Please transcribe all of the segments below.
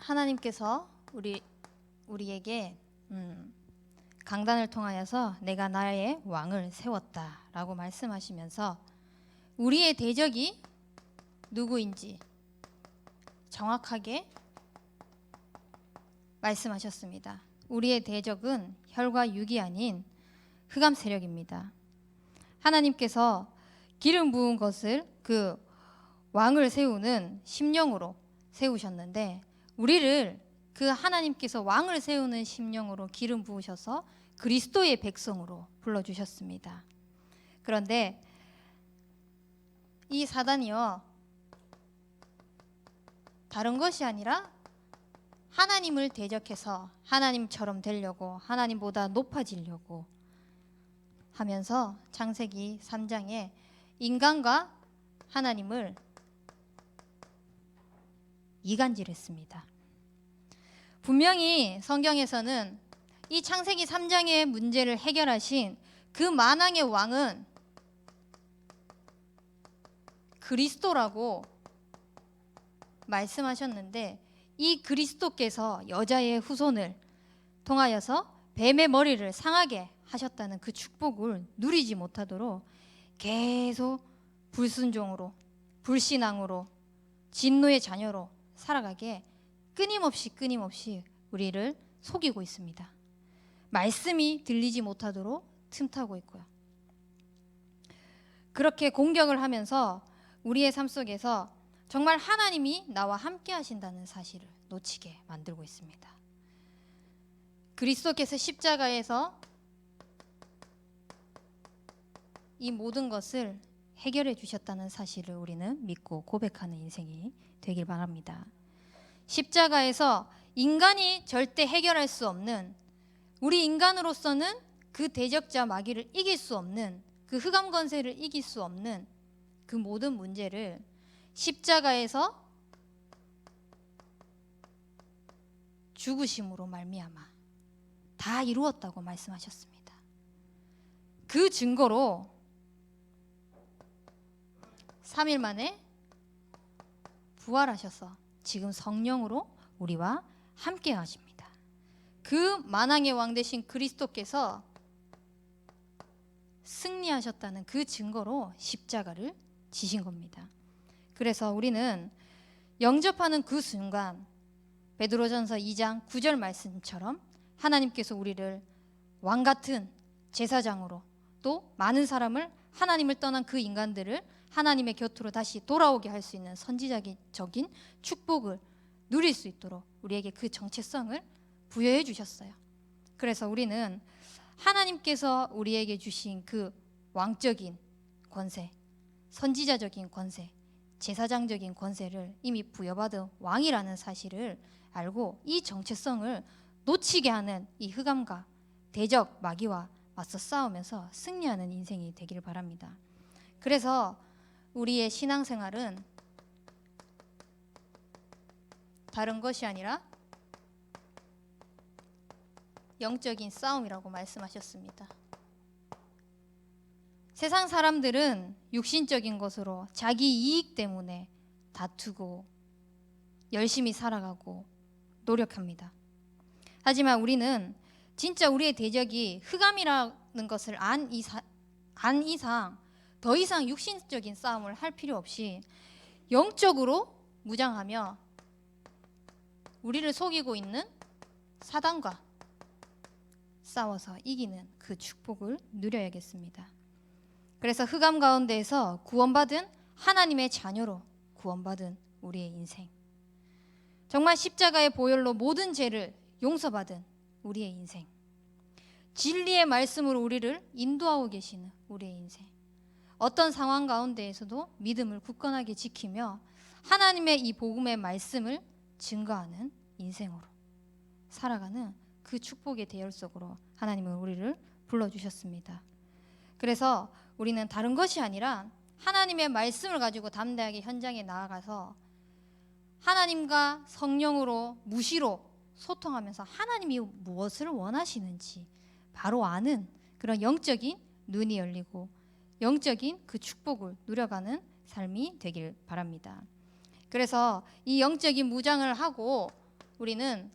하나님께서 우리에게 강단을 통하여서 내가 나의 왕을 세웠다라고 말씀하시면서 우리의 대적이 누구인지 정확하게 말씀하셨습니다. 우리의 대적은 혈과 육이 아닌 흑암 세력입니다. 하나님께서 기름 부은 것을 그 왕을 세우는 심령으로 세우셨는데 우리를 그 하나님께서 왕을 세우는 심령으로 기름 부으셔서 그리스도의 백성으로 불러주셨습니다. 그런데 이 사단이요, 다른 것이 아니라 하나님을 대적해서 하나님처럼 되려고, 하나님보다 높아지려고 하면서 창세기 3장에 인간과 하나님을 이간질했습니다. 분명히 성경에서는 이 창세기 3장의 문제를 해결하신 그 만왕의 왕은 그리스도라고 말씀하셨는데, 이 그리스도께서 여자의 후손을 통하여서 뱀의 머리를 상하게 하셨다는 그 축복을 누리지 못하도록 계속 불순종으로, 불신앙으로, 진노의 자녀로 살아가게 끊임없이 우리를 속이고 있습니다. 말씀이 들리지 못하도록 틈타고 있고요. 그렇게 공격을 하면서 우리의 삶 속에서 정말 하나님이 나와 함께 하신다는 사실을 놓치게 만들고 있습니다. 그리스도께서 십자가에서 이 모든 것을 해결해 주셨다는 사실을 우리는 믿고 고백하는 인생이 되길 바랍니다. 십자가에서 인간이 절대 해결할 수 없는, 우리 인간으로서는 그 대적자 마귀를 이길 수 없는, 그 흑암 권세를 이길 수 없는 그 모든 문제를 십자가에서 죽으심으로 말미암아 다 이루었다고 말씀하셨습니다. 그 증거로 3일 만에 부활하셔서 지금 성령으로 우리와 함께 하십니다. 그 만왕의 왕 되신 그리스도께서 승리하셨다는 그 증거로 십자가를 지신 겁니다. 그래서 우리는 영접하는 그 순간 베드로전서 2장 9절 말씀처럼 하나님께서 우리를 왕 같은 제사장으로, 또 많은 사람을, 하나님을 떠난 그 인간들을 하나님의 곁으로 다시 돌아오게 할 수 있는 선지자적인 축복을 누릴 수 있도록 우리에게 그 정체성을 부여해 주셨어요. 그래서 우리는 하나님께서 우리에게 주신 그 왕적인 권세, 선지자적인 권세, 제사장적인 권세를 이미 부여받은 왕이라는 사실을 알고 이 정체성을 놓치게 하는 이 흑암과 대적 마귀와 맞서 싸우면서 승리하는 인생이 되기를 바랍니다. 그래서 우리의 신앙생활은 다른 것이 아니라 영적인 싸움이라고 말씀하셨습니다. 세상 사람들은 육신적인 것으로 자기 이익 때문에 다투고 열심히 살아가고 노력합니다. 하지만 우리는 진짜 우리의 대적이 흑암이라는 것을 안 이상 더 이상 육신적인 싸움을 할 필요 없이 영적으로 무장하며 우리를 속이고 있는 사단과 싸워서 이기는 그 축복을 누려야겠습니다. 그래서 흑암 가운데에서 구원받은 하나님의 자녀로 구원받은 우리의 인생, 정말 십자가의 보혈로 모든 죄를 용서받은 우리의 인생, 진리의 말씀으로 우리를 인도하고 계시는 우리의 인생, 어떤 상황 가운데에서도 믿음을 굳건하게 지키며 하나님의 이 복음의 말씀을 증거하는 인생으로 살아가는 그 축복의 대열 속으로 하나님은 우리를 불러주셨습니다. 그래서 우리는 다른 것이 아니라 하나님의 말씀을 가지고 담대하게 현장에 나아가서 하나님과 성령으로 무시로 소통하면서 하나님이 무엇을 원하시는지 바로 아는 그런 영적인 눈이 열리고 영적인 그 축복을 누려가는 삶이 되길 바랍니다. 그래서 이 영적인 무장을 하고 우리는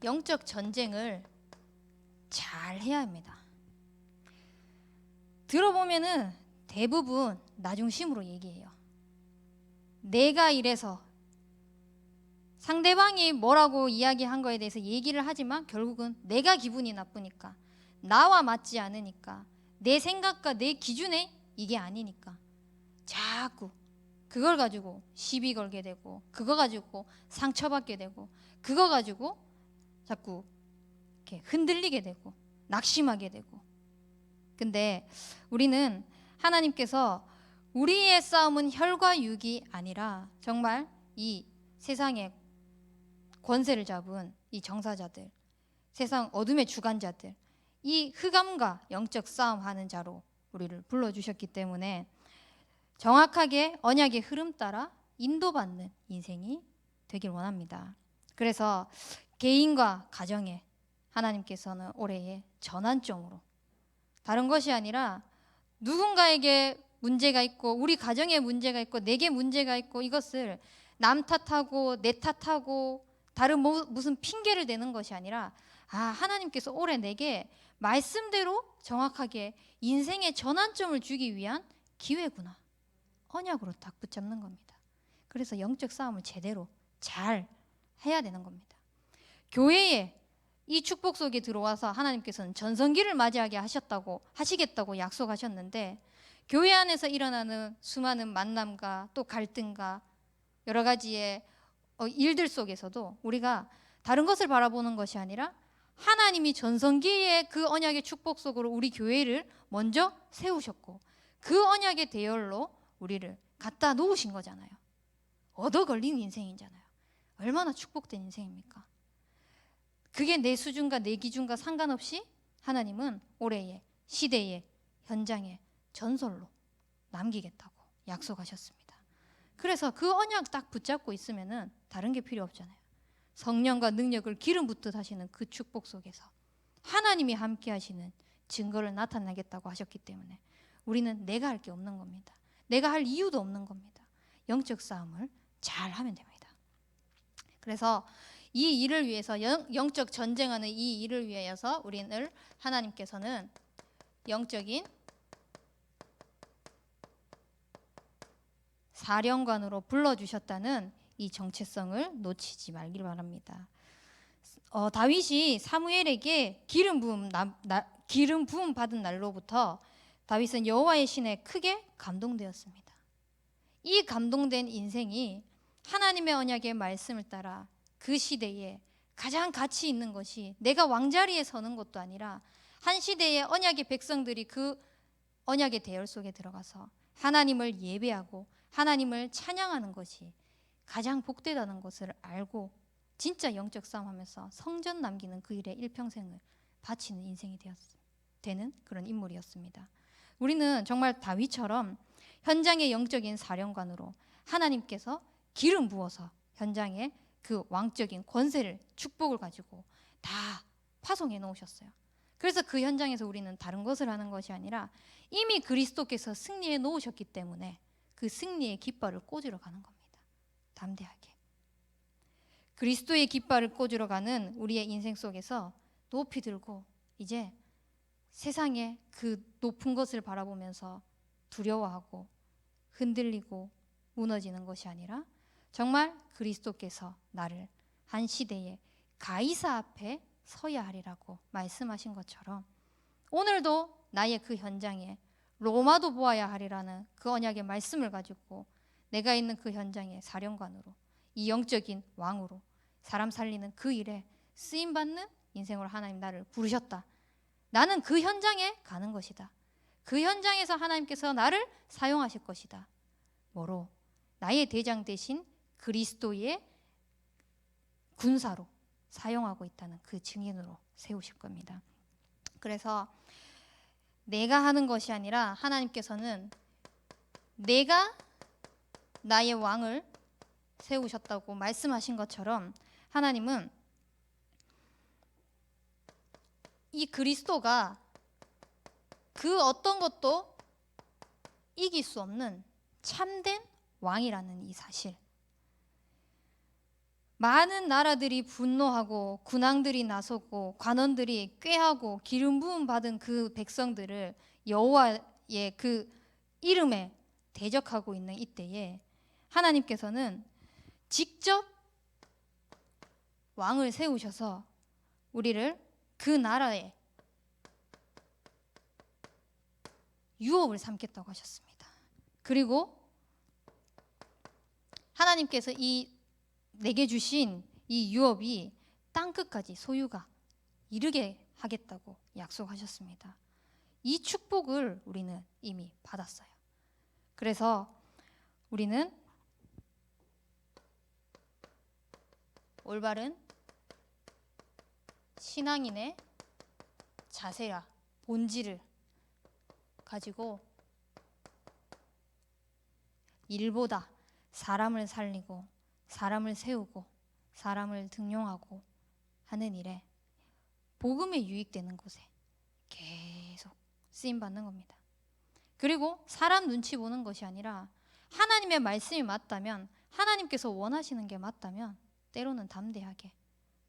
영적 전쟁을 잘 해야 합니다. 들어보면은 대부분 나 중심으로 얘기해요. 내가 이래서, 상대방이 뭐라고 이야기한 거에 대해서 얘기를 하지만 결국은 내가 기분이 나쁘니까, 나와 맞지 않으니까, 내 생각과 내 기준에 이게 아니니까 자꾸 그걸 가지고 시비 걸게 되고, 그거 가지고 상처받게 되고, 그거 가지고 자꾸 이렇게 흔들리게 되고 낙심하게 되고. 근데 우리는 하나님께서 우리의 싸움은 혈과 육이 아니라 정말 이 세상의 권세를 잡은 이 정사자들, 세상 어둠의 주관자들, 이 흑암과 영적 싸움하는 자로 우리를 불러주셨기 때문에 정확하게 언약의 흐름 따라 인도받는 인생이 되길 원합니다. 그래서 개인과 가정에 하나님께서는 올해의 전환점으로, 다른 것이 아니라 누군가에게 문제가 있고 우리 가정에 문제가 있고 내게 문제가 있고 이것을 남 탓하고 내 탓하고 다른 무슨 핑계를 대는 것이 아니라, 하나님께서 올해 내게 말씀대로 정확하게 인생의 전환점을 주기 위한 기회구나, 언약으로 딱 붙잡는 겁니다. 그래서 영적 싸움을 제대로 잘 해야 되는 겁니다. 교회에 이 축복 속에 들어와서 하나님께서는 전성기를 맞이하게 하시겠다고 약속하셨는데, 교회 안에서 일어나는 수많은 만남과 또 갈등과 여러 가지의 일들 속에서도 우리가 다른 것을 바라보는 것이 아니라 하나님이 전성기의 그 언약의 축복 속으로 우리 교회를 먼저 세우셨고 그 언약의 대열로 우리를 갖다 놓으신 거잖아요. 얻어 걸린 인생이잖아요. 얼마나 축복된 인생입니까? 그게 내 수준과 내 기준과 상관없이 하나님은 올해의 시대의 현장의 전설로 남기겠다고 약속하셨습니다. 그래서 그 언약 딱 붙잡고 있으면은 다른 게 필요 없잖아요. 성령과 능력을 기름 붓듯 하시는 그 축복 속에서 하나님이 함께 하시는 증거를 나타내겠다고 하셨기 때문에 우리는 내가 할 게 없는 겁니다. 내가 할 이유도 없는 겁니다. 영적 싸움을 잘 하면 됩니다. 그래서 이 일을 위해서, 영적 전쟁하는 이 일을 위해서 우리를 하나님께서는 영적인 사령관으로 불러주셨다는 이 정체성을 놓치지 말길 바랍니다. 다윗이 사무엘에게 기름 부음 받은 날로부터 다윗은 여호와의 신에 크게 감동되었습니다. 이 감동된 인생이 하나님의 언약의 말씀을 따라 그 시대에 가장 가치 있는 것이 내가 왕자리에 서는 것도 아니라 한 시대의 언약의 백성들이 그 언약의 대열 속에 들어가서 하나님을 예배하고 하나님을 찬양하는 것이 가장 복되다는 것을 알고 진짜 영적 싸움하면서 성전 남기는 그 일에 일평생을 바치는 인생이 되는 그런 인물이었습니다. 우리는 정말 다윗처럼 현장의 영적인 사령관으로 하나님께서 기름 부어서 현장에 그 왕적인 권세를, 축복을 가지고 다 파송해 놓으셨어요. 그래서 그 현장에서 우리는 다른 것을 하는 것이 아니라 이미 그리스도께서 승리해 놓으셨기 때문에 그 승리의 깃발을 꽂으러 가는 겁니다. 담대하게 그리스도의 깃발을 꽂으러 가는 우리의 인생 속에서 높이 들고 이제 세상의 그 높은 것을 바라보면서 두려워하고 흔들리고 무너지는 것이 아니라 정말 그리스도께서 나를 한 시대에 가이사 앞에 서야 하리라고 말씀하신 것처럼 오늘도 나의 그 현장에 로마도 보아야 하리라는 그 언약의 말씀을 가지고 내가 있는 그 현장의 사령관으로, 이 영적인 왕으로 사람 살리는 그 일에 쓰임받는 인생으로 하나님 나를 부르셨다. 나는 그 현장에 가는 것이다. 그 현장에서 하나님께서 나를 사용하실 것이다. 뭐로? 나의 대장 대신 그리스도의 군사로 사용하고 있다는 그 증인으로 세우실 겁니다. 그래서 내가 하는 것이 아니라 하나님께서는 내가 나의 왕을 세우셨다고 말씀하신 것처럼 하나님은 이 그리스도가 그 어떤 것도 이길 수 없는 참된 왕이라는 이 사실. 많은 나라들이 분노하고 군왕들이 나서고 관원들이 꾀하고 기름 부음 받은 그 백성들을 여호와의 그 이름에 대적하고 있는 이때에 하나님께서는 직접 왕을 세우셔서 우리를 그 나라에 유업을 삼겠다고 하셨습니다. 그리고 하나님께서 내게 주신 이 유업이 땅끝까지 소유가 이르게 하겠다고 약속하셨습니다. 이 축복을 우리는 이미 받았어요. 그래서 우리는 올바른 신앙인의 자세와 본질을 가지고 일보다 사람을 살리고 사람을 세우고 사람을 등용하고 하는 일에 복음에 유익되는 곳에 계속 쓰임받는 겁니다. 그리고 사람 눈치 보는 것이 아니라 하나님의 말씀이 맞다면, 하나님께서 원하시는 게 맞다면 때로는 담대하게,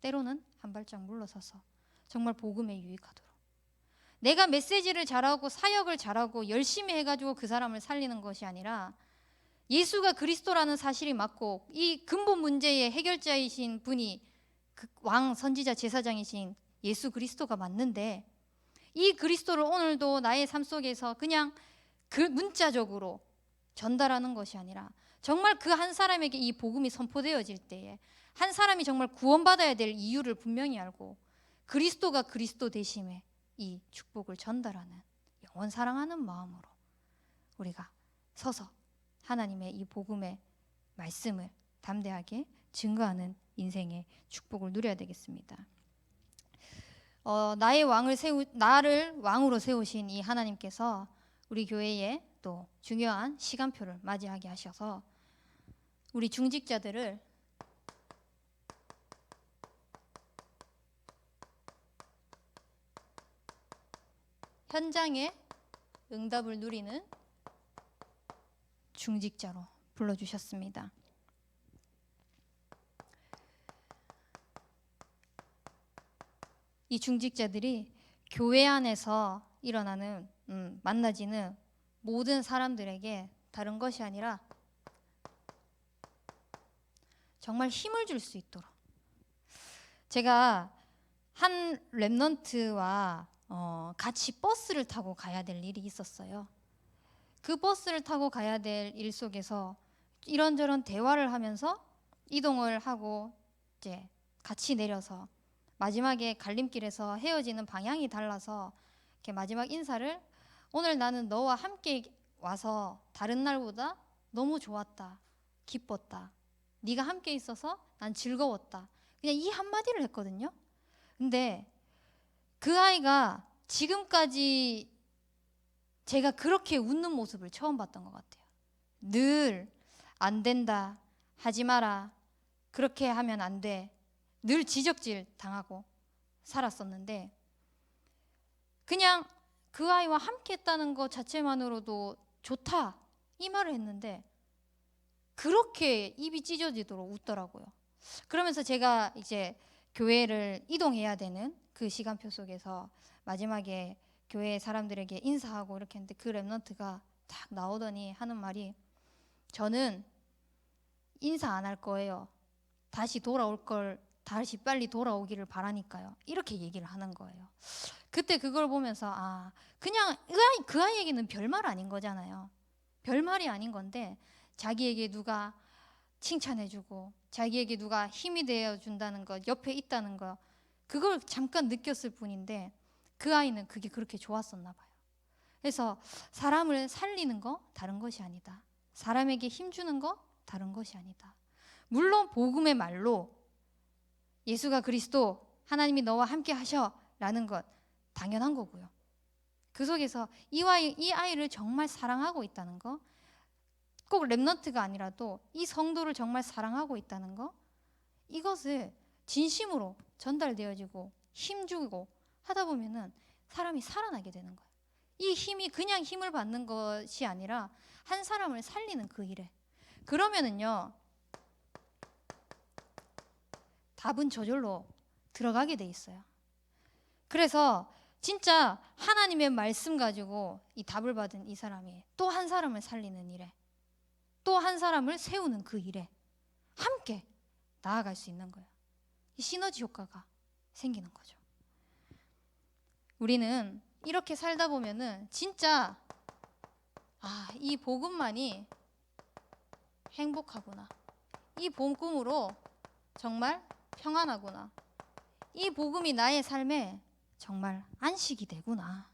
때로는 한 발짝 물러서서 정말 복음에 유익하도록, 내가 메시지를 잘하고 사역을 잘하고 열심히 해가지고 그 사람을 살리는 것이 아니라 예수가 그리스도라는 사실이 맞고 이 근본 문제의 해결자이신 분이 그 왕, 선지자, 제사장이신 예수 그리스도가 맞는데, 이 그리스도를 오늘도 나의 삶 속에서 그냥 그 문자적으로 전달하는 것이 아니라 정말 그 한 사람에게 이 복음이 선포되어질 때에 한 사람이 정말 구원받아야 될 이유를 분명히 알고 그리스도가 그리스도 되심에 이 축복을 전달하는 영원 사랑하는 마음으로 우리가 서서 하나님의 이 복음의 말씀을 담대하게 증거하는 인생의 축복을 누려야 되겠습니다. 나를 왕으로 세우신 이 하나님께서 우리 교회에 또 중요한 시간표를 맞이하게 하셔서 우리 중직자들을 현장에 응답을 누리는 중직자로 불러주셨습니다. 이 중직자들이 교회 안에서 일어나는 만나지는 모든 사람들에게 다른 것이 아니라 정말 힘을 줄 수 있도록, 제가 한 렘넌트와 같이 버스를 타고 가야 될 일이 있었어요. 그 버스를 타고 가야 될 일 속에서 이런저런 대화를 하면서 이동을 하고 이제 같이 내려서 마지막에 갈림길에서 헤어지는 방향이 달라서 이렇게 마지막 인사를, 오늘 나는 너와 함께 와서 다른 날보다 너무 좋았다, 기뻤다, 네가 함께 있어서 난 즐거웠다, 그냥 이 한마디를 했거든요. 근데 그 아이가 지금까지 제가 그렇게 웃는 모습을 처음 봤던 것 같아요. 늘 안 된다, 하지 마라, 그렇게 하면 안 돼, 늘 지적질 당하고 살았었는데 그냥 그 아이와 함께 했다는 것 자체만으로도 좋다 이 말을 했는데 그렇게 입이 찢어지도록 웃더라고요. 그러면서 제가 이제 교회를 이동해야 되는 그 시간표 속에서 마지막에 교회 사람들에게 인사하고 이렇게 했는데 그 랩런트가 딱 나오더니 하는 말이, 저는 인사 안 할 거예요, 다시 빨리 돌아오기를 바라니까요, 이렇게 얘기를 하는 거예요. 그때 그걸 보면서 그냥 그 아이에게는 별말 아닌 거잖아요. 별말이 아닌 건데 자기에게 누가 칭찬해주고 자기에게 누가 힘이 되어준다는 것, 옆에 있다는 것, 그걸 잠깐 느꼈을 뿐인데 그 아이는 그게 그렇게 좋았었나 봐요. 그래서 사람을 살리는 거 다른 것이 아니다, 사람에게 힘주는 거 다른 것이 아니다. 물론 복음의 말로 예수가 그리스도, 하나님이 너와 함께 하셔 라는 것 당연한 거고요. 그 속에서 이 아이를 정말 사랑하고 있다는 거, 꼭 랩넌트가 아니라도 이 성도를 정말 사랑하고 있다는 거, 이것을 진심으로 전달되어지고 힘주고 하다 보면은 사람이 살아나게 되는 거예요. 이 힘이 그냥 힘을 받는 것이 아니라 한 사람을 살리는 그 일에. 그러면은요, 답은 저절로 들어가게 돼 있어요. 그래서 진짜 하나님의 말씀 가지고 이 답을 받은 이 사람이 또 한 사람을 살리는 일에, 또 한 사람을 세우는 그 일에 함께 나아갈 수 있는 거예요. 이 시너지 효과가 생기는 거죠. 우리는 이렇게 살다 보면은 진짜 이 복음만이 행복하구나. 이 복음으로 정말 평안하구나. 이 복음이 나의 삶에 정말 안식이 되구나.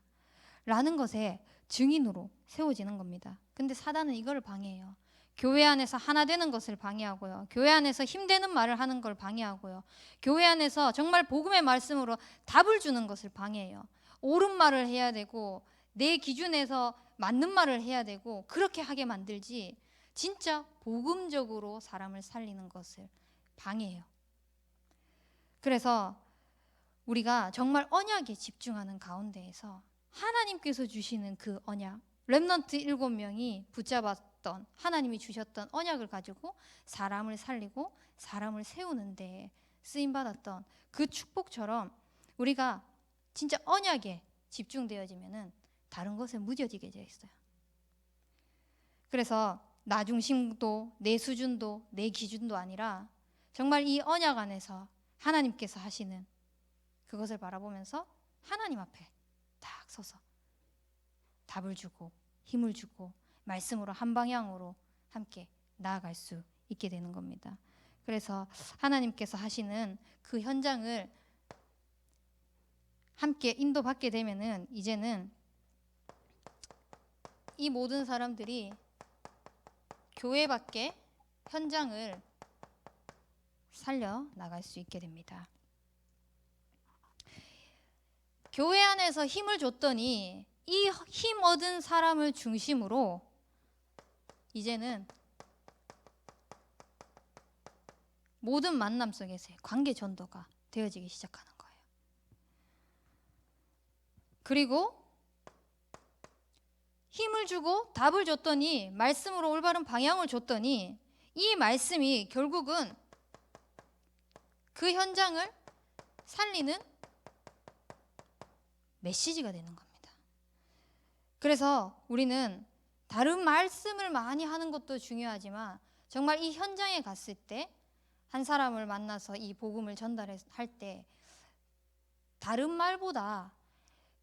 라는 것에 증인으로 세워지는 겁니다. 근데 사단은 이걸 방해해요. 교회 안에서 하나 되는 것을 방해하고요. 교회 안에서 힘되는 말을 하는 걸 방해하고요. 교회 안에서 정말 복음의 말씀으로 답을 주는 것을 방해해요. 옳은 말을 해야 되고 내 기준에서 맞는 말을 해야 되고 그렇게 하게 만들지 진짜 복음적으로 사람을 살리는 것을 방해해요. 그래서 우리가 정말 언약에 집중하는 가운데에서 하나님께서 주시는 그 언약, 렘넌트 7명이 붙잡았던 하나님이 주셨던 언약을 가지고 사람을 살리고 사람을 세우는 데 쓰임받았던 그 축복처럼 우리가 진짜 언약에 집중되어지면은 다른 것에 무뎌지게 되어 있어요. 그래서 나 중심도 내 수준도 내 기준도 아니라 정말 이 언약 안에서 하나님께서 하시는 그것을 바라보면서 하나님 앞에 딱 서서 답을 주고 힘을 주고 말씀으로 한 방향으로 함께 나아갈 수 있게 되는 겁니다. 그래서 하나님께서 하시는 그 현장을 함께 인도받게 되면은 이제는 이 모든 사람들이 교회 밖에 현장을 살려 나갈 수 있게 됩니다. 교회 안에서 힘을 줬더니 이 힘 얻은 사람을 중심으로 이제는 모든 만남 속에서의 관계 전도가 되어지기 시작하는 거예요. 그리고 힘을 주고 답을 줬더니 말씀으로 올바른 방향을 줬더니 이 말씀이 결국은 그 현장을 살리는 메시지가 되는 겁니다. 그래서 우리는 다른 말씀을 많이 하는 것도 중요하지만 정말 이 현장에 갔을 때 한 사람을 만나서 이 복음을 전달할 때 다른 말보다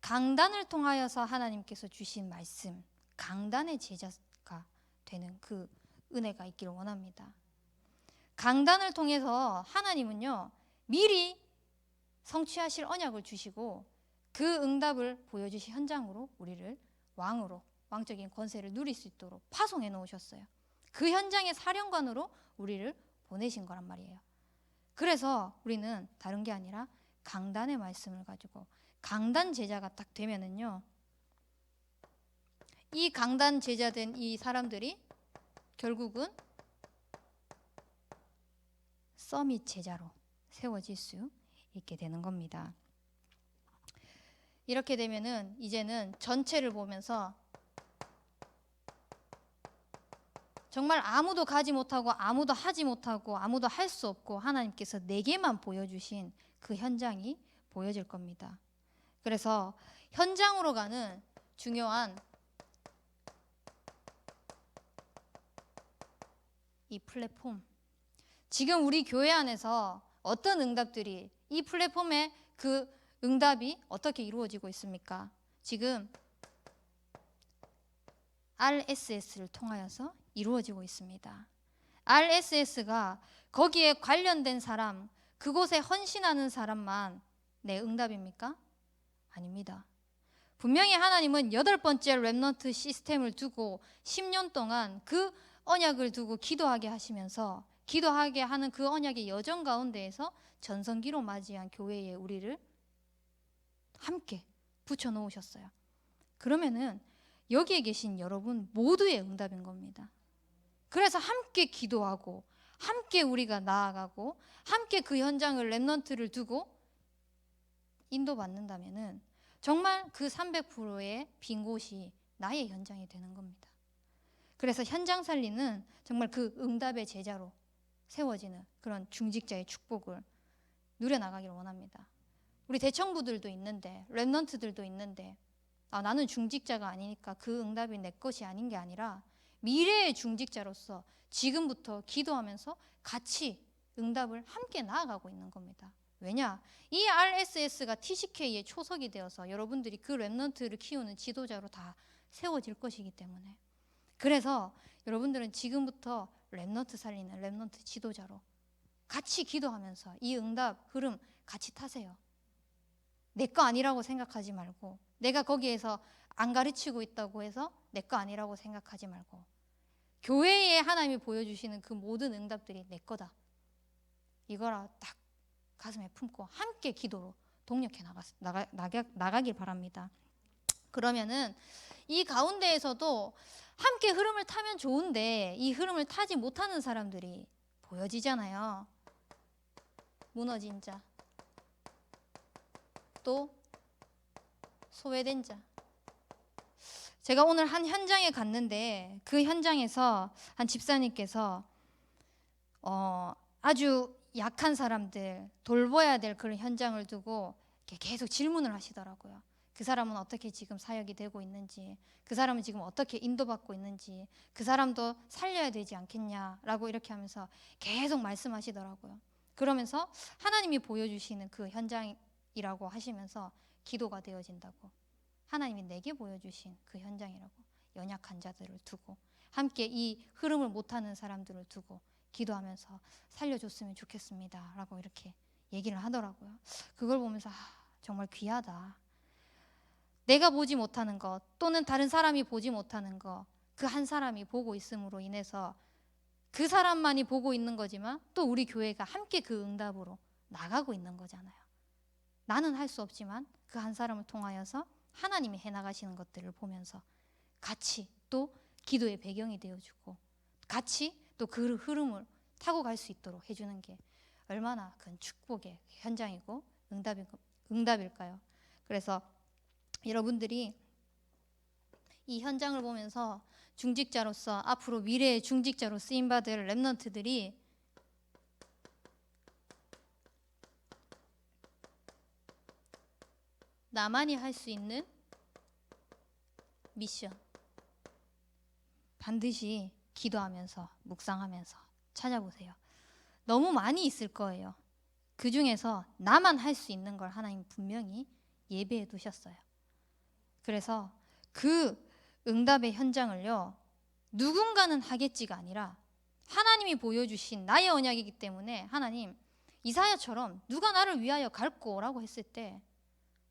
강단을 통하여서 하나님께서 주신 말씀, 강단의 제자가 되는 그 은혜가 있기를 원합니다. 강단을 통해서 하나님은요 미리 성취하실 언약을 주시고 그 응답을 보여주신 현장으로 우리를 왕으로 왕적인 권세를 누릴 수 있도록 파송해 놓으셨어요. 그 현장의 사령관으로 우리를 보내신 거란 말이에요. 그래서 우리는 다른 게 아니라 강단의 말씀을 가지고 강단 제자가 딱 되면은요 이 강단 제자된 이 사람들이 결국은 서밋 제자로 세워질 수 있게 되는 겁니다. 이렇게 되면은 이제는 전체를 보면서 정말 아무도 가지 못하고 아무도 하지 못하고 아무도 할 수 없고 하나님께서 내게만 보여주신 그 현장이 보여질 겁니다. 그래서 현장으로 가는 중요한 이 플랫폼, 지금 우리 교회 안에서 어떤 응답들이 이 플랫폼에 그 응답이 어떻게 이루어지고 있습니까? 지금 RSS를 통하여서 이루어지고 있습니다. RSS가 거기에 관련된 사람, 그곳에 헌신하는 사람만 내 응답입니까? 아닙니다. 분명히 하나님은 8번째 렘넌트 시스템을 두고 10년 동안 그 언약을 두고 기도하게 하시면서 기도하게 하는 그 언약의 여정 가운데에서 전성기로 맞이한 교회에 우리를 함께 붙여놓으셨어요. 그러면은 여기에 계신 여러분 모두의 응답인 겁니다. 그래서 함께 기도하고 함께 우리가 나아가고 함께 그 현장을 렘넌트를 두고 인도받는다면은 정말 그 300%의 빈 곳이 나의 현장이 되는 겁니다. 그래서 현장 살리는 정말 그 응답의 제자로 세워지는 그런 중직자의 축복을 누려나가기를 원합니다. 우리 대청부들도 있는데, 랩넌트들도 있는데, 나는 중직자가 아니니까 그 응답이 내 것이 아닌 게 아니라 미래의 중직자로서 지금부터 기도하면서 같이 응답을 함께 나아가고 있는 겁니다. 왜냐? 이 RSS가 TCK의 초석이 되어서 여러분들이 그 랩넌트를 키우는 지도자로 다 세워질 것이기 때문에, 그래서 여러분들은 지금부터 랩넌트 살리는 랩넌트 지도자로 같이 기도하면서 이 응답 흐름 같이 타세요. 내 거 아니라고 생각하지 말고, 내가 거기에서 안 가르치고 있다고 해서 내 거 아니라고 생각하지 말고, 교회에 하나님이 보여주시는 그 모든 응답들이 내 거다, 이거라 딱 가슴에 품고 함께 기도로 동력해 나가길 바랍니다. 그러면은 이 가운데에서도 함께 흐름을 타면 좋은데 이 흐름을 타지 못하는 사람들이 보여지잖아요. 무너진 자, 또 소외된 자. 제가 오늘 한 현장에 갔는데 그 현장에서 한 집사님께서 아주 약한 사람들 돌봐야 될 그런 현장을 두고 계속 질문을 하시더라고요. 그 사람은 어떻게 지금 사역이 되고 있는지, 그 사람은 지금 어떻게 인도받고 있는지, 그 사람도 살려야 되지 않겠냐라고 이렇게 하면서 계속 말씀하시더라고요. 그러면서 하나님이 보여주시는 그 현장이라고 하시면서 기도가 되어진다고, 하나님이 내게 보여주신 그 현장이라고, 연약한 자들을 두고 함께 이 흐름을 못하는 사람들을 두고 기도하면서 살려줬으면 좋겠습니다 라고 이렇게 얘기를 하더라고요. 그걸 보면서 정말 귀하다. 내가 보지 못하는 것 또는 다른 사람이 보지 못하는 것, 그 한 사람이 보고 있음으로 인해서 그 사람만이 보고 있는 거지만 또 우리 교회가 함께 그 응답으로 나가고 있는 거잖아요. 나는 할 수 없지만 그 한 사람을 통하여서 하나님이 해나가시는 것들을 보면서 같이 또 기도의 배경이 되어주고 같이 또 그 흐름을 타고 갈 수 있도록 해주는 게 얼마나 큰 축복의 현장이고 응답일까요? 그래서 여러분들이 이 현장을 보면서 중직자로서 앞으로 미래의 중직자로 쓰임받을 랩넌트들이 나만이 할 수 있는 미션 반드시 기도하면서 묵상하면서 찾아보세요. 너무 많이 있을 거예요. 그 중에서 나만 할 수 있는 걸 하나님 분명히 예배해 두셨어요. 그래서 그 응답의 현장을요, 누군가는 하겠지가 아니라 하나님이 보여주신 나의 언약이기 때문에, 하나님 이사야처럼 누가 나를 위하여 갈고라고 했을 때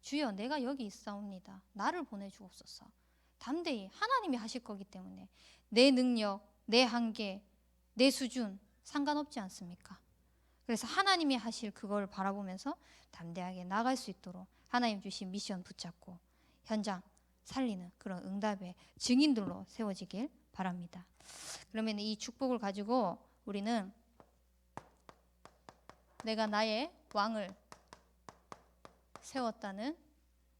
주여 내가 여기 있사옵니다, 나를 보내주옵소서, 담대히 하나님이 하실 거기 때문에 내 능력, 내 한계, 내 수준 상관없지 않습니까? 그래서 하나님이 하실 그걸 바라보면서 담대하게 나갈 수 있도록 하나님 주신 미션 붙잡고 현장 살리는 그런 응답의 증인들로 세워지길 바랍니다. 그러면 이 축복을 가지고 우리는 내가 나의 왕을 세웠다는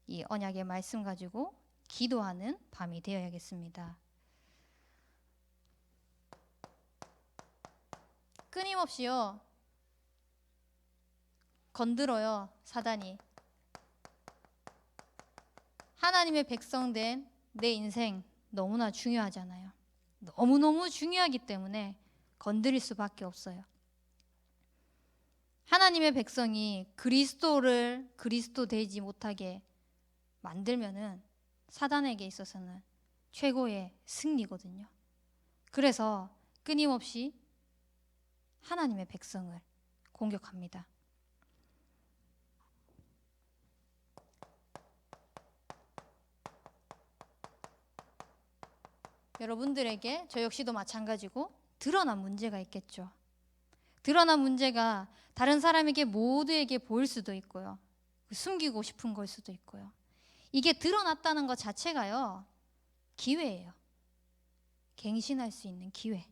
이 언약의 말씀 가지고 기도하는 밤이 되어야겠습니다. 끊임없이요 건드려요, 사단이. 하나님의 백성된 내 인생 너무나 중요하잖아요. 너무너무 중요하기 때문에 건드릴 수밖에 없어요. 하나님의 백성이 그리스도를 그리스도 되지 못하게 만들면은 사단에게 있어서는 최고의 승리거든요. 그래서 끊임없이 하나님의 백성을 공격합니다. 여러분들에게 저 역시도 마찬가지고 드러난 문제가 있겠죠. 드러난 문제가 다른 사람에게 모두에게 보일 수도 있고요, 숨기고 싶은 걸 수도 있고요. 이게 드러났다는 것 자체가요 기회예요. 갱신할 수 있는 기회,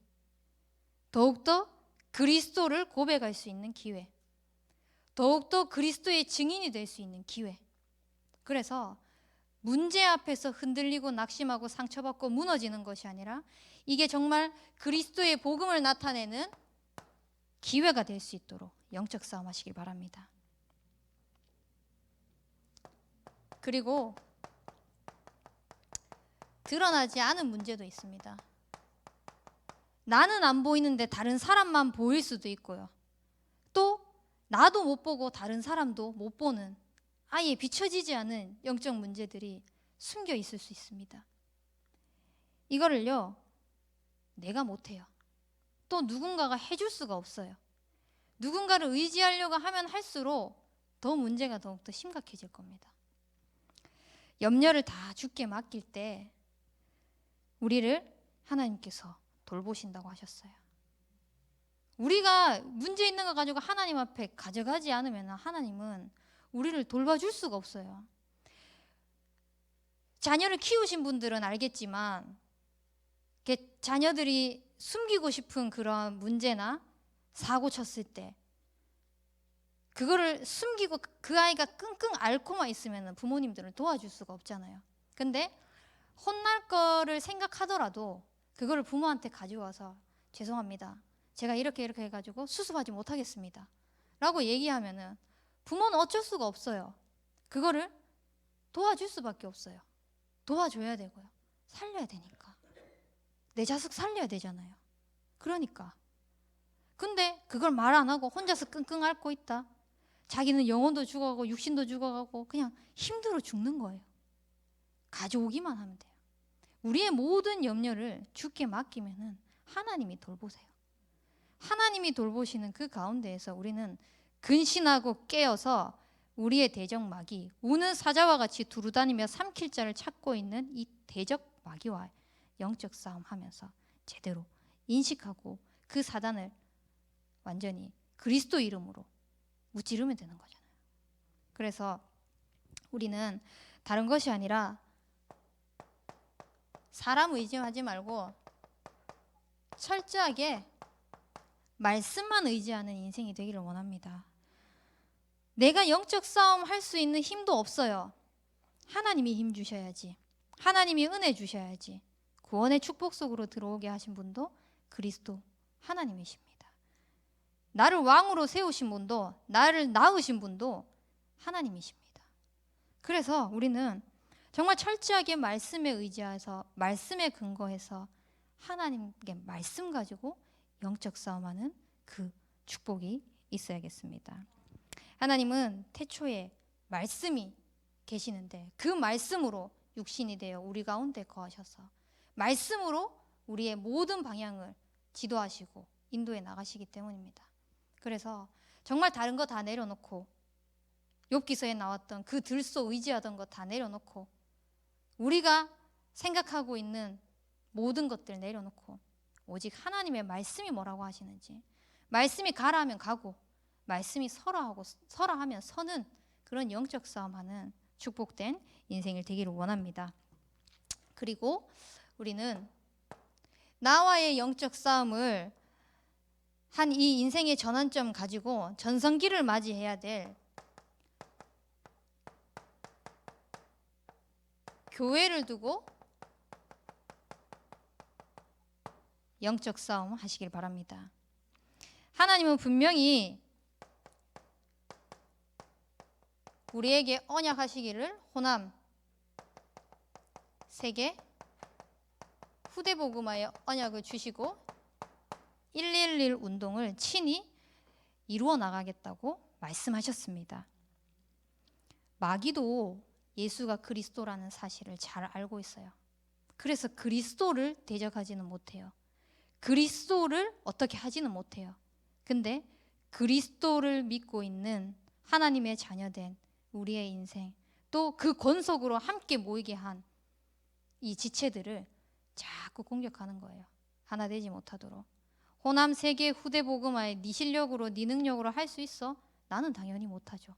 더욱더 그리스도를 고백할 수 있는 기회, 더욱더 그리스도의 증인이 될 수 있는 기회. 그래서 문제 앞에서 흔들리고 낙심하고 상처받고 무너지는 것이 아니라 이게 정말 그리스도의 복음을 나타내는 기회가 될 수 있도록 영적 싸움 하시길 바랍니다. 그리고 드러나지 않은 문제도 있습니다. 나는 안 보이는데 다른 사람만 보일 수도 있고요. 또 나도 못 보고 다른 사람도 못 보는 아예 비춰지지 않은 영적 문제들이 숨겨 있을 수 있습니다. 이거를요, 내가 못해요. 또 누군가가 해줄 수가 없어요. 누군가를 의지하려고 하면 할수록 더 문제가 더욱더 심각해질 겁니다. 염려를 다 주께 맡길 때 우리를 하나님께서 돌보신다고 하셨어요. 우리가 문제 있는 거 가지고 하나님 앞에 가져가지 않으면 하나님은 우리를 돌봐줄 수가 없어요. 자녀를 키우신 분들은 알겠지만 자녀들이 숨기고 싶은 그런 문제나 사고 쳤을 때 그거를 숨기고 그 아이가 끙끙 앓고만 있으면 부모님들은 도와줄 수가 없잖아요. 근데 혼날 거를 생각하더라도 그거를 부모한테 가져와서 죄송합니다. 제가 이렇게 해가지고 수습하지 못하겠습니다. 라고 얘기하면은 부모는 어쩔 수가 없어요. 그거를 도와줄 수밖에 없어요. 도와줘야 되고요. 살려야 되니까. 내 자식 살려야 되잖아요. 그러니까. 근데 그걸 말 안 하고 혼자서 끙끙 앓고 있다. 자기는 영혼도 죽어가고 육신도 죽어가고 그냥 힘들어 죽는 거예요. 가져오기만 하면 돼요. 우리의 모든 염려를 주께 맡기면은 하나님이 돌보세요. 하나님이 돌보시는 그 가운데에서 우리는 근신하고 깨어서 우리의 대적마귀, 우는 사자와 같이 두루다니며 삼킬 자를 찾고 있는 이 대적마귀와 영적 싸움하면서 제대로 인식하고 그 사단을 완전히 그리스도 이름으로 무찌르면 되는 거잖아요. 그래서 우리는 다른 것이 아니라 사람 의지하지 말고 철저하게 말씀만 의지하는 인생이 되기를 원합니다. 내가 영적 싸움 할 수 있는 힘도 없어요. 하나님이 힘 주셔야지. 하나님이 은혜 주셔야지. 구원의 축복 속으로 들어오게 하신 분도 그리스도 하나님이십니다. 나를 왕으로 세우신 분도, 나를 낳으신 분도 하나님이십니다. 그래서 우리는 정말 철저하게 말씀에 의지해서, 말씀에 근거해서 하나님께 말씀 가지고 영적 싸움하는 그 축복이 있어야겠습니다. 하나님은 태초에 말씀이 계시는데 그 말씀으로 육신이 되어 우리 가운데 거하셔서 말씀으로 우리의 모든 방향을 지도하시고 인도해 나가시기 때문입니다. 그래서 정말 다른 거 다 내려놓고 욥기서에 나왔던 그 들소 의지하던 거 다 내려놓고 우리가 생각하고 있는 모든 것들 내려놓고 오직 하나님의 말씀이 뭐라고 하시는지, 말씀이 가라 하면 가고 말씀이 서라 하면 서는 그런 영적 싸움하는 축복된 인생을 되기를 원합니다. 그리고 우리는 나와의 영적 싸움을 한 이 인생의 전환점 가지고 전성기를 맞이해야 될 교회를 두고 영적 싸움 하시길 바랍니다. 하나님은 분명히 우리에게 언약하시기를 호남 세계 후대복음화의 언약을 주시고 111 운동을 친히 이루어 나가겠다고 말씀하셨습니다. 마귀도 예수가 그리스도라는 사실을 잘 알고 있어요. 그래서 그리스도를 대적하지는 못해요. 그리스도를 어떻게 하지는 못해요. 근데 그리스도를 믿고 있는 하나님의 자녀된 우리의 인생, 또 그 권속으로 함께 모이게 한 이 지체들을 자꾸 공격하는 거예요. 하나 되지 못하도록. 호남 세계 후대복음화에 네 실력으로 네 능력으로 할 수 있어? 나는 당연히 못하죠.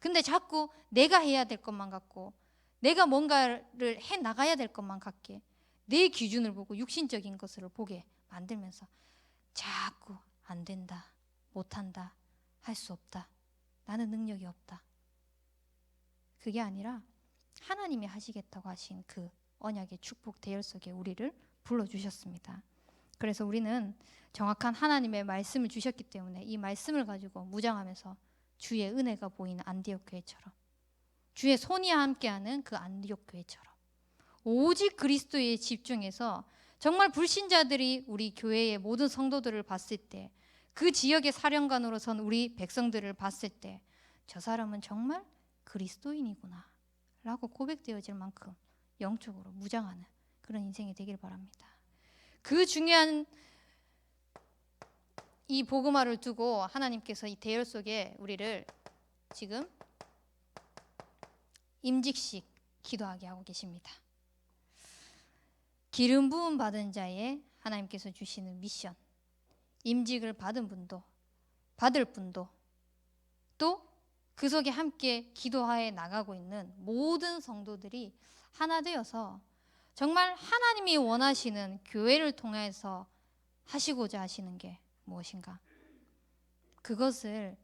근데 자꾸 내가 해야 될 것만 같고 내가 뭔가를 해 나가야 될 것만 같게 내 기준을 보고 육신적인 것을 보게 만들면서 자꾸 안 된다, 못한다, 할 수 없다, 나는 능력이 없다. 그게 아니라 하나님이 하시겠다고 하신 그 언약의 축복 대열 속에 우리를 불러주셨습니다. 그래서 우리는 정확한 하나님의 말씀을 주셨기 때문에 이 말씀을 가지고 무장하면서 주의 은혜가 보이는 안디옥 교회처럼, 주의 손이 함께하는 그 안디옥 교회처럼 오직 그리스도에 집중해서 정말 불신자들이 우리 교회의 모든 성도들을 봤을 때, 그 지역의 사령관으로선 우리 백성들을 봤을 때 저 사람은 정말 그리스도인이구나 라고 고백되어질 만큼 영적으로 무장하는 그런 인생이 되길 바랍니다. 그 중요한 이 복음화를 두고 하나님께서 이 대열 속에 우리를 지금 임직식 기도하게 하고 계십니다. 기름 부음 받은 자에 하나님께서 주시는 미션, 임직을 받은 분도 받을 분도 또 그 속에 함께 기도하에 나가고 있는 모든 성도들이 하나 되어서 정말 하나님이 원하시는 교회를 통해서 하시고자 하시는 게 무엇인가? 그것을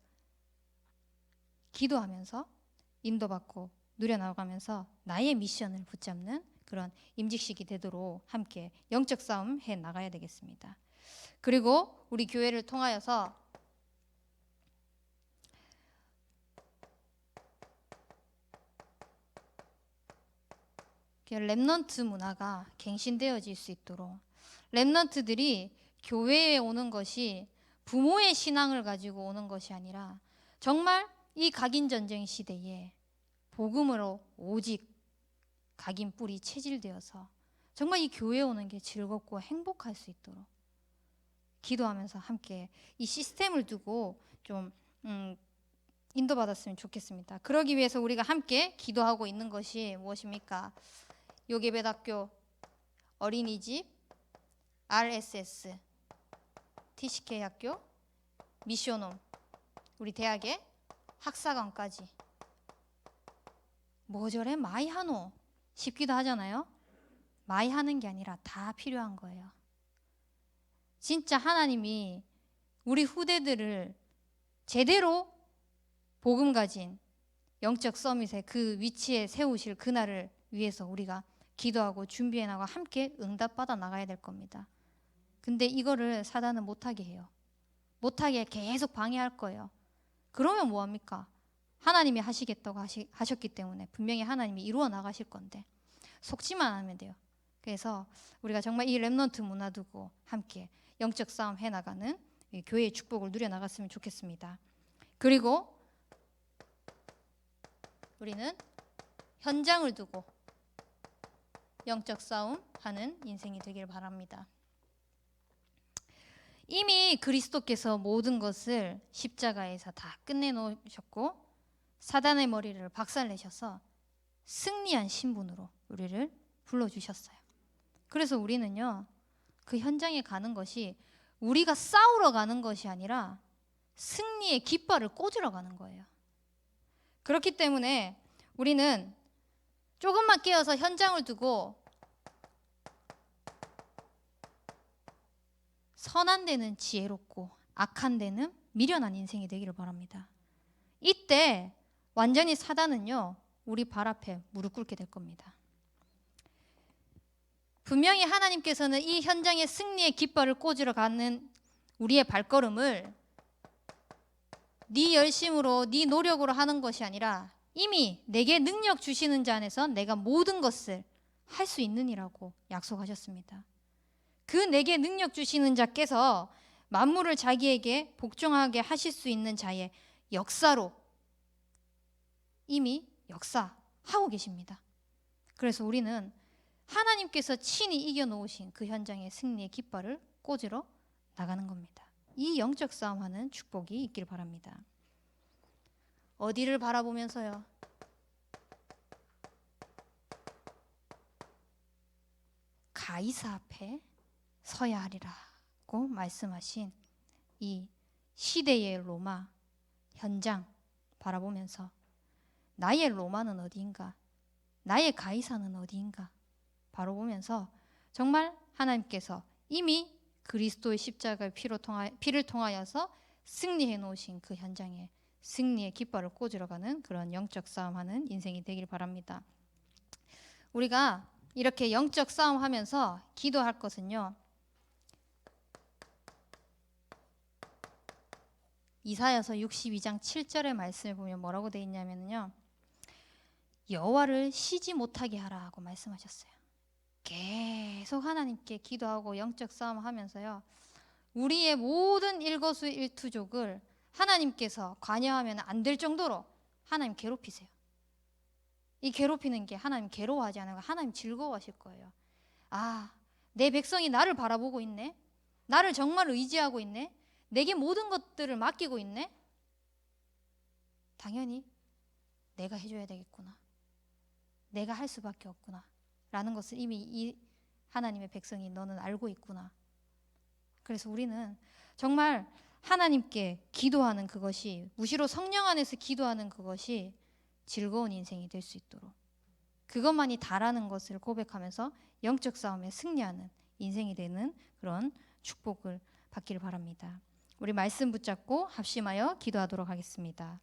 기도하면서 인도받고 누려나가면서 나의 미션을 붙잡는 그런 임직식이 되도록 함께 영적 싸움 해 나가야 되겠습니다. 그리고 우리 교회를 통하여서 렘넌트 문화가 갱신되어질 수 있도록, 렘넌트들이 교회에 오는 것이 부모의 신앙을 가지고 오는 것이 아니라 정말 이 각인 전쟁 시대에 복음으로 오직 각인 뿔이 체질되어서 정말 이 교회에 오는 게 즐겁고 행복할 수 있도록 기도하면서 함께 이 시스템을 두고 좀 인도받았으면 좋겠습니다. 그러기 위해서 우리가 함께 기도하고 있는 것이 무엇입니까? 요괴배학교, 어린이집, RSS, TCK 학교, 미션홈, 우리 대학의 학사관까지. 뭐 저래 많이 하노 싶기도 하잖아요. 많이 하는 게 아니라 다 필요한 거예요. 진짜 하나님이 우리 후대들을 제대로 복음 가진 영적 서밋의 그 위치에 세우실 그날을 위해서 우리가 기도하고 준비해 나가 함께 응답받아 나가야 될 겁니다. 근데 이거를 사단은 못하게 해요. 못하게 계속 방해할 거예요. 그러면 뭐합니까? 하나님이 하시겠다고 하셨기 때문에 분명히 하나님이 이루어 나가실 건데 속지만 않으면 돼요. 그래서 우리가 정말 이 렘넌트 문화 두고 함께 영적 싸움 해나가는 교회의 축복을 누려나갔으면 좋겠습니다. 그리고 우리는 현장을 두고 영적 싸움 하는 인생이 되길 바랍니다. 이미 그리스도께서 모든 것을 십자가에서 다 끝내놓으셨고 사단의 머리를 박살내셔서 승리한 신분으로 우리를 불러주셨어요. 그래서 우리는요, 그 현장에 가는 것이 우리가 싸우러 가는 것이 아니라 승리의 깃발을 꽂으러 가는 거예요. 그렇기 때문에 우리는 조금만 깨어서 현장을 두고 선한 데는 지혜롭고 악한 데는 미련한 인생이 되기를 바랍니다. 이때 완전히 사단은요, 우리 발 앞에 무릎 꿇게 될 겁니다. 분명히 하나님께서는 이 현장의 승리의 깃발을 꽂으러 가는 우리의 발걸음을 네 열심으로 네 노력으로 하는 것이 아니라 이미 내게 능력 주시는 자 안에서 내가 모든 것을 할 수 있느니라고 약속하셨습니다. 그 내게 능력 주시는 자께서 만물을 자기에게 복종하게 하실 수 있는 자의 역사로 이미 역사하고 계십니다. 그래서 우리는 하나님께서 친히 이겨놓으신 그 현장의 승리의 깃발을 꽂으러 나가는 겁니다. 이 영적 싸움하는 축복이 있길 바랍니다. 어디를 바라보면서요? 가이사 앞에 서야 하리라고 말씀하신 이 시대의 로마 현장 바라보면서 나의 로마는 어디인가? 나의 가이사는 어디인가? 바라보면서 정말 하나님께서 이미 그리스도의 십자가의 피를 통하여서 승리해 놓으신 그 현장에 승리의 깃발을 꽂으러 가는 그런 영적 싸움하는 인생이 되길 바랍니다. 우리가 이렇게 영적 싸움하면서 기도할 것은요. 이사야서 62장 7절의 말씀을 보면 뭐라고 되어 있냐면요. 여호와를 쉬지 못하게 하라고 말씀하셨어요. 계속 하나님께 기도하고 영적 싸움하면서요. 우리의 모든 일거수일투족을 하나님께서 관여하면 안 될 정도로 하나님 괴롭히세요. 이 괴롭히는 게 하나님 괴로워하지 않아요. 하나님 즐거워하실 거예요. 아, 내 백성이 나를 바라보고 있네. 나를 정말 의지하고 있네. 내게 모든 것들을 맡기고 있네. 당연히 내가 해줘야 되겠구나. 내가 할 수밖에 없구나. 라는 것을 이미 이 하나님의 백성이 너는 알고 있구나. 그래서 우리는 정말 하나님께 기도하는 그것이, 무시로 성령 안에서 기도하는 그것이 즐거운 인생이 될 수 있도록, 그것만이 다라는 것을 고백하면서 영적 싸움에 승리하는 인생이 되는 그런 축복을 받기를 바랍니다. 우리 말씀 붙잡고 합심하여 기도하도록 하겠습니다.